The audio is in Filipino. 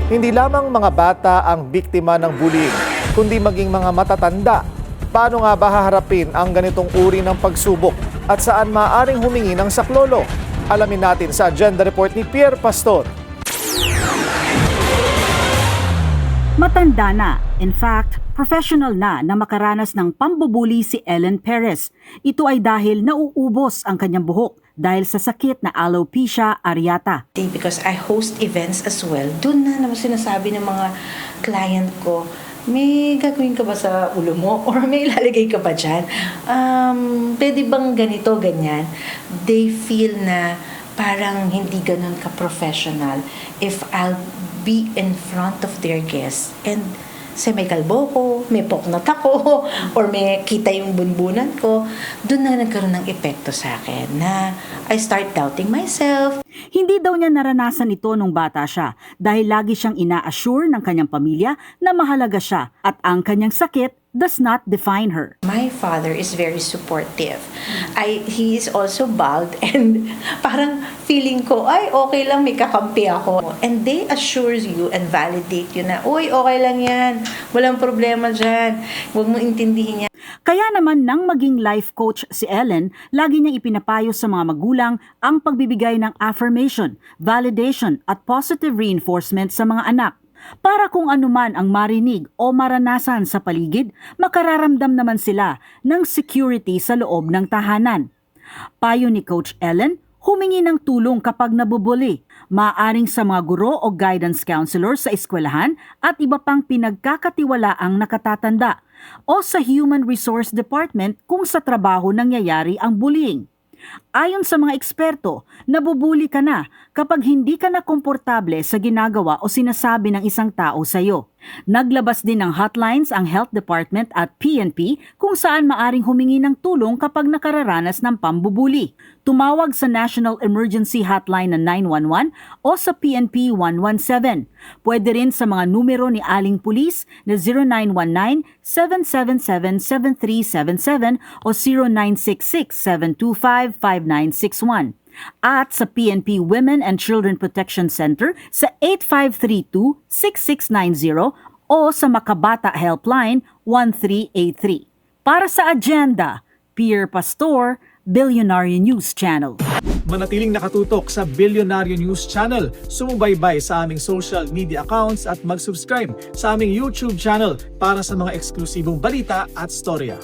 Hindi lamang mga bata ang biktima ng bullying, kundi maging mga matatanda. Paano nga ba haharapin ang ganitong uri ng pagsubok at saan maaaring humingi ng saklolo? Alamin natin sa Agenda Report ni Pierre Pastor. Matanda na, in fact, professional na makaranas ng pambubuli si Ellen Perez. Ito ay dahil nauubos ang kanyang buhok dahil sa sakit na alopecia areata. Because I host events as well, doon na naman sinasabi ng mga client ko, may gagawin ka ba sa ulo mo? Or may ilalagay ka ba dyan? Pwede bang ganito, ganyan? They feel na parang hindi ganun ka-professional if I'll be in front of their guests and may kalbo ko, may poknat ako, or may kita yung bunbunan ko, doon na nagkaroon ng epekto sa akin na I start doubting myself. Hindi daw niya naranasan ito nung bata siya dahil lagi siyang ina-assure ng kanyang pamilya na mahalaga siya at ang kanyang sakit does not define her. My father is very supportive. He is also bald and parang feeling ko, ay okay lang, may kakampi ako. And they assure you and validate you na, uy, okay lang yan, walang problema dyan, huwag mo intindihin yan. Kaya naman nang maging life coach si Ellen, lagi niyang ipinapayo sa mga magulang ang pagbibigay ng affirmation, validation at positive reinforcement sa mga anak. Para kung anuman ang marinig o maranasan sa paligid, makararamdam naman sila ng security sa loob ng tahanan. Payo ni Coach Ellen, humingi ng tulong kapag nabubuli, maaaring sa mga guro o guidance counselor sa eskwelahan at iba pang pinagkakatiwalaang nakatatanda o sa Human Resource Department kung sa trabaho nangyayari ang bullying. Ayon sa mga eksperto, nabubuli ka na kapag hindi ka na komportable sa ginagawa o sinasabi ng isang tao sa iyo. Naglabas din ng hotlines ang Health Department at PNP kung saan maaring humingi ng tulong kapag nakararanas ng pambubuli. Tumawag sa National Emergency Hotline na 911 o sa PNP 117. Pwede rin sa mga numero ni Aling Pulis na 0919-777-7377 o 0966-725-5961. At sa PNP Women and Children Protection Center sa 8532-6690 o sa Makabata Helpline 1383. Para sa Agenda, Pierre Pastor, Billionaire News Channel. Manatiling nakatutok sa Billionaire News Channel, sumubaybay sa aming social media accounts at mag-subscribe sa aming YouTube channel para sa mga eksklusibong balita at storya.